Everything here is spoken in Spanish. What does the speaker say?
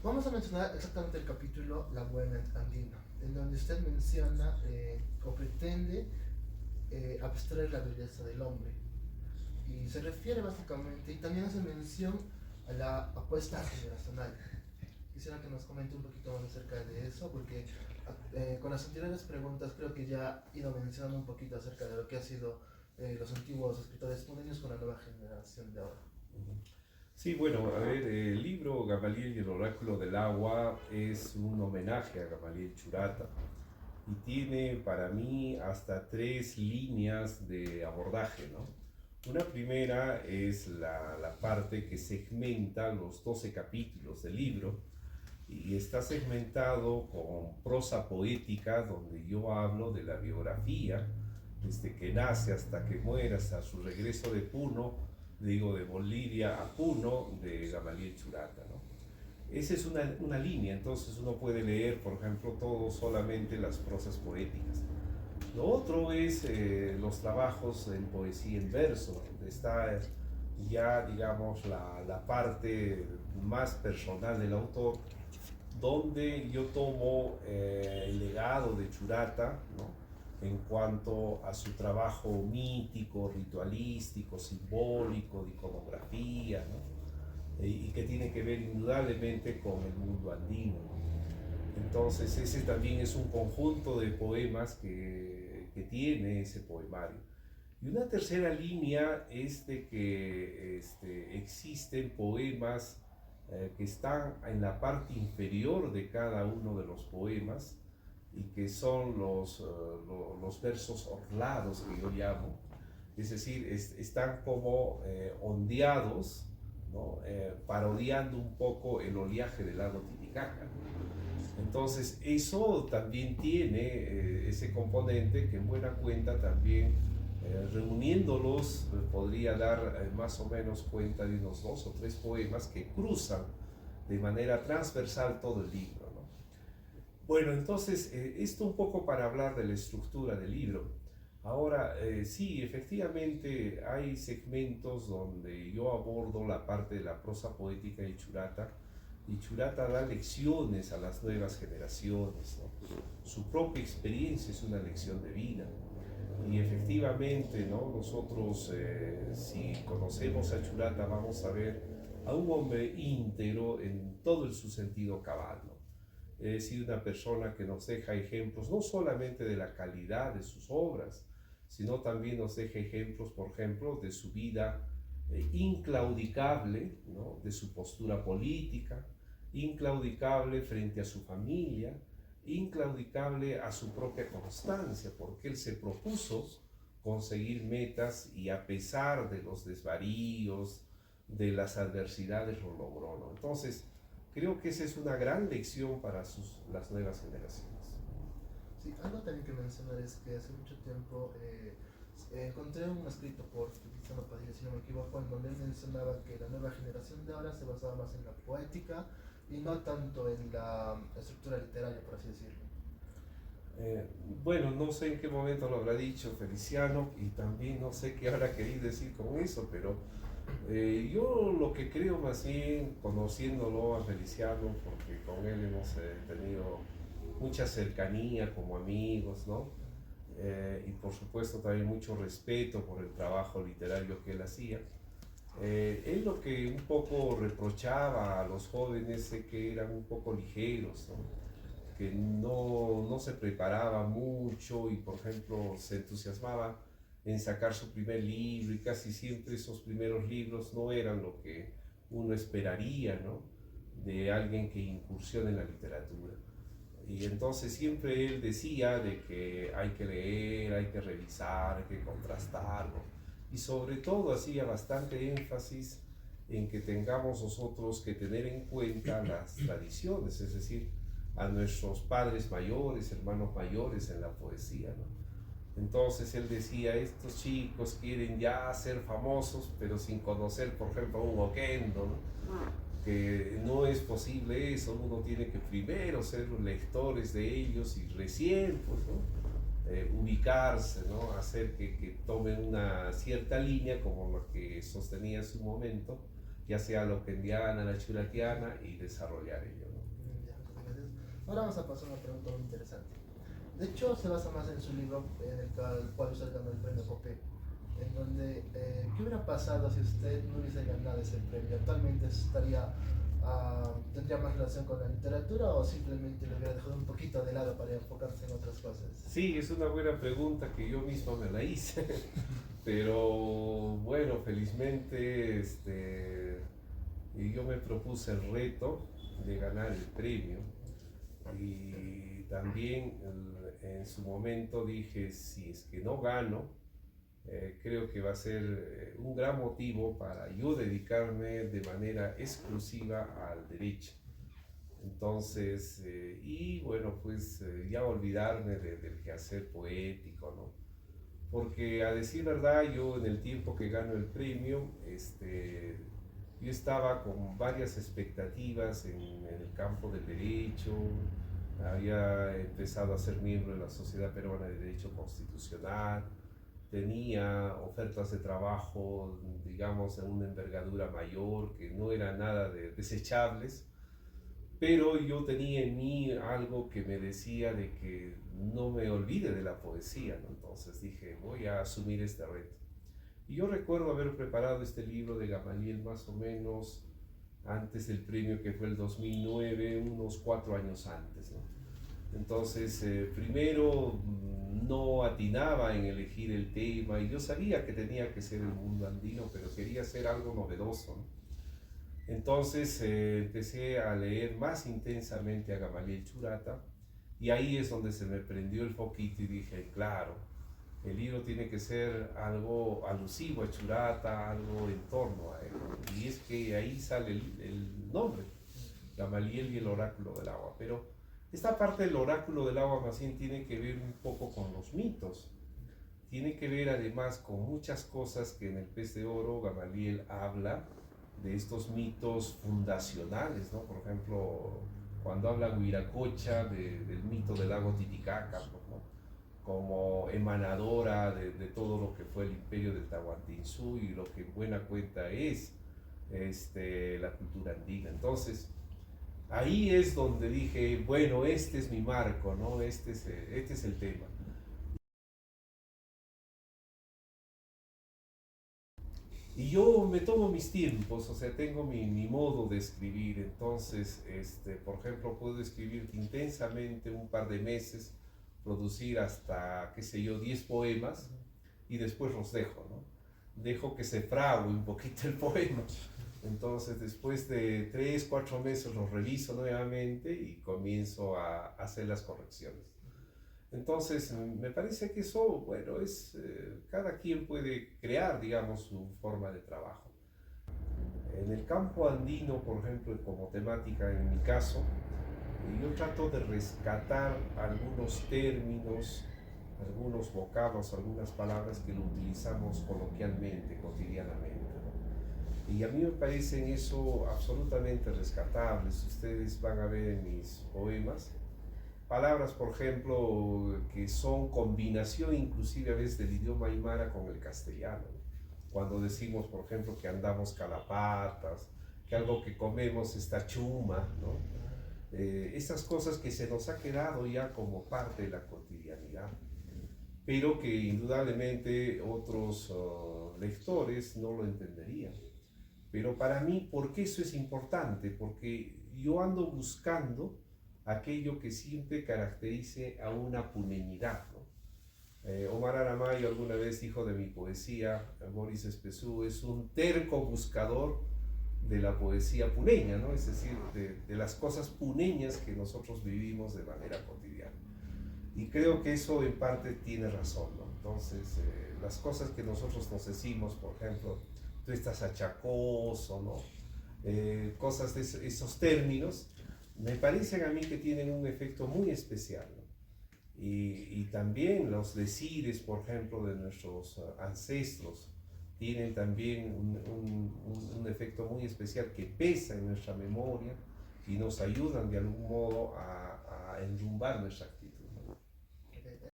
Vamos a mencionar exactamente el capítulo La Buena Andina, en donde usted menciona o pretende abstraer la belleza del hombre. Y se refiere básicamente, y también hace mención a la apuesta generacional. Quisiera que nos comente un poquito más acerca de eso, porque con las anteriores preguntas creo que ya he ido mencionando un poquito acerca de lo que ha sido los antiguos escritores modernos con la nueva generación de ahora. Sí, bueno, a ver, el libro Gamaliel y el oráculo del agua es un homenaje a Gamaliel Churata y tiene para mí hasta tres líneas de abordaje, ¿no? Una primera es la parte que segmenta los 12 capítulos del libro y está segmentado con prosa poética donde yo hablo de la biografía desde que nace hasta que muere, hasta su regreso de Puno, digo de Bolivia a Puno, de Gamaliel Churata, ¿no? Esa es una línea, entonces uno puede leer, por ejemplo, todo solamente las prosas poéticas. Lo otro es los trabajos en poesía en verso, donde está ya, digamos, la parte más personal del autor, donde yo tomo el legado de Churata, ¿no? En cuanto a su trabajo mítico, ritualístico, simbólico, de iconografía, ¿no? Y que tiene que ver indudablemente con el mundo andino, ¿no? Entonces ese también es un conjunto de poemas que tiene ese poemario. Y una tercera línea es de que existen poemas que están en la parte inferior de cada uno de los poemas y que son los versos orlados que yo llamo, es decir, están como ondeados, ¿no? Parodiando un poco el oleaje del lago Titicaca. Entonces eso también tiene ese componente que en buena cuenta también reuniéndolos podría dar más o menos cuenta de unos dos o tres poemas que cruzan de manera transversal todo el libro, ¿no? Bueno, entonces esto un poco para hablar de la estructura del libro. Ahora, sí, efectivamente hay segmentos donde yo abordo la parte de la prosa poética de Churata y Churata da lecciones a las nuevas generaciones, ¿no? Su propia experiencia es una lección de vida. Y efectivamente, ¿no? Nosotros, si conocemos a Churata, vamos a ver a un hombre íntegro en todo su sentido cabal, ¿no? Es decir, una persona que nos deja ejemplos no solamente de la calidad de sus obras, sino también nos deja ejemplos, por ejemplo, de su vida inclaudicable, ¿no? De su postura política, inclaudicable frente a su familia, inclaudicable a su propia constancia, porque él se propuso conseguir metas y a pesar de los desvaríos, de las adversidades, lo logró, ¿no? Entonces, creo que esa es una gran lección para las nuevas generaciones. Sí, algo también que mencionar es que hace mucho tiempo encontré un escrito por Feliciano Padilla, si no me equivoco, en donde él mencionaba que la nueva generación de ahora se basaba más en la poética y no tanto en la estructura literaria, por así decirlo. Eh, bueno, no sé en qué momento lo habrá dicho Feliciano y también no sé qué habrá querido decir con eso, pero yo lo que creo más bien, conociéndolo a Feliciano, porque con él hemos tenido mucha cercanía como amigos, ¿no? Y por supuesto también mucho respeto por el trabajo literario que él hacía. Él lo que un poco reprochaba a los jóvenes es que eran un poco ligeros, ¿no? Que no se preparaba mucho y por ejemplo se entusiasmaba en sacar su primer libro y casi siempre esos primeros libros no eran lo que uno esperaría, ¿no? De alguien que incursiona en la literatura. Y entonces siempre él decía de que hay que leer, hay que revisar, hay que contrastarlo. Y sobre todo hacía bastante énfasis en que tengamos nosotros que tener en cuenta las tradiciones, es decir, a nuestros padres mayores, hermanos mayores en la poesía, ¿no? Entonces él decía, estos chicos quieren ya ser famosos, pero sin conocer, por ejemplo, a un Oquendo, ¿no? Que no es posible eso, uno tiene que primero ser lectores de ellos y recién, pues, ¿no? Ubicarse, ¿no? Hacer que tomen una cierta línea como lo que sostenía en su momento ya sea la oquendiana, la churatiana, y desarrollar ello, ¿no? Ya, muchas gracias. Ahora vamos a pasar a una pregunta muy interesante. De hecho, se basa más en su libro, en el cual usted ganó el premio Copé, en donde, ¿qué hubiera pasado si usted no hubiese ganado ese premio? ¿Actualmente tendría más relación con la literatura o simplemente lo hubiera dejado un poquito de lado para enfocarse en otras cosas? Sí, es una buena pregunta que yo mismo me la hice, pero bueno, felizmente y yo me propuse el reto de ganar el premio y también en su momento dije, si es que no gano, creo que va a ser un gran motivo para yo dedicarme de manera exclusiva al derecho. Entonces, y bueno, pues ya olvidarme del quehacer poético, ¿no? Porque a decir verdad, yo en el tiempo que gano el premio, yo estaba con varias expectativas en el campo del derecho, había empezado a ser miembro de la Sociedad Peruana de Derecho Constitucional, tenía ofertas de trabajo, digamos, en una envergadura mayor, que no eran nada desechables, pero yo tenía en mí algo que me decía de que no me olvide de la poesía, ¿no? Entonces dije, voy a asumir este reto. Y yo recuerdo haber preparado este libro de Gamaliel más o menos antes del premio, que fue el 2009, unos 4 años antes, ¿no? Entonces, primero no atinaba en elegir el tema y yo sabía que tenía que ser el mundo andino, pero quería hacer algo novedoso, ¿no? Entonces empecé a leer más intensamente a Gamaliel Churata y ahí es donde se me prendió el foquito y dije, claro, el libro tiene que ser algo alusivo a Churata, algo en torno a él. Y es que ahí sale el nombre, Gamaliel y el oráculo del agua. Pero esta parte del oráculo del agua más bien tiene que ver un poco con los mitos. Tiene que ver además con muchas cosas que en el Pez de Oro Gamaliel habla de estos mitos fundacionales, ¿no? Por ejemplo, cuando habla Huiracocha del mito del lago Titicaca, ¿no? Como emanadora de todo lo que fue el imperio del Tahuantinsuyo y lo que en buena cuenta es la cultura andina. Entonces, ahí es donde dije, bueno, este es mi marco, ¿no? Este es el tema. Y yo me tomo mis tiempos, o sea, tengo mi modo de escribir, entonces, por ejemplo, puedo escribir intensamente un par de meses, producir hasta, qué sé yo, 10 poemas y después los dejo, ¿no? Dejo que se frague un poquito el poema. Entonces, después de 3, 4 meses los reviso nuevamente y comienzo a hacer las correcciones. Entonces, me parece que eso, bueno, cada quien puede crear, digamos, su forma de trabajo. En el campo andino, por ejemplo, como temática en mi caso, yo trato de rescatar algunos términos, algunos vocablos, algunas palabras que lo utilizamos coloquialmente, cotidianamente, ¿no? Y a mí me parecen eso absolutamente rescatables. Ustedes van a ver en mis poemas palabras, por ejemplo, que son combinación inclusive a veces del idioma aymara con el castellano. Cuando decimos, por ejemplo, que andamos calapatas, que algo que comemos está chuma, ¿no? Esas cosas que se nos ha quedado ya como parte de la cotidianidad, pero que indudablemente otros lectores no lo entenderían. Pero para mí, ¿por qué eso es importante? Porque yo ando buscando aquello que siempre caracterice a una puneñidad, ¿no? Omar Aramayo alguna vez dijo de mi poesía, Boris Espesú es un terco buscador de la poesía puneña, ¿no? Es decir, de las cosas puneñas que nosotros vivimos de manera cotidiana. Y creo que eso en parte tiene razón, ¿no? Entonces, las cosas que nosotros nos decimos, por ejemplo, tú estás achacoso, ¿no? Cosas de esos términos, me parecen a mí que tienen un efecto muy especial, ¿no? Y también los decires, por ejemplo, de nuestros ancestros, tienen también un efecto muy especial que pesa en nuestra memoria y nos ayudan de algún modo a enrumbar nuestra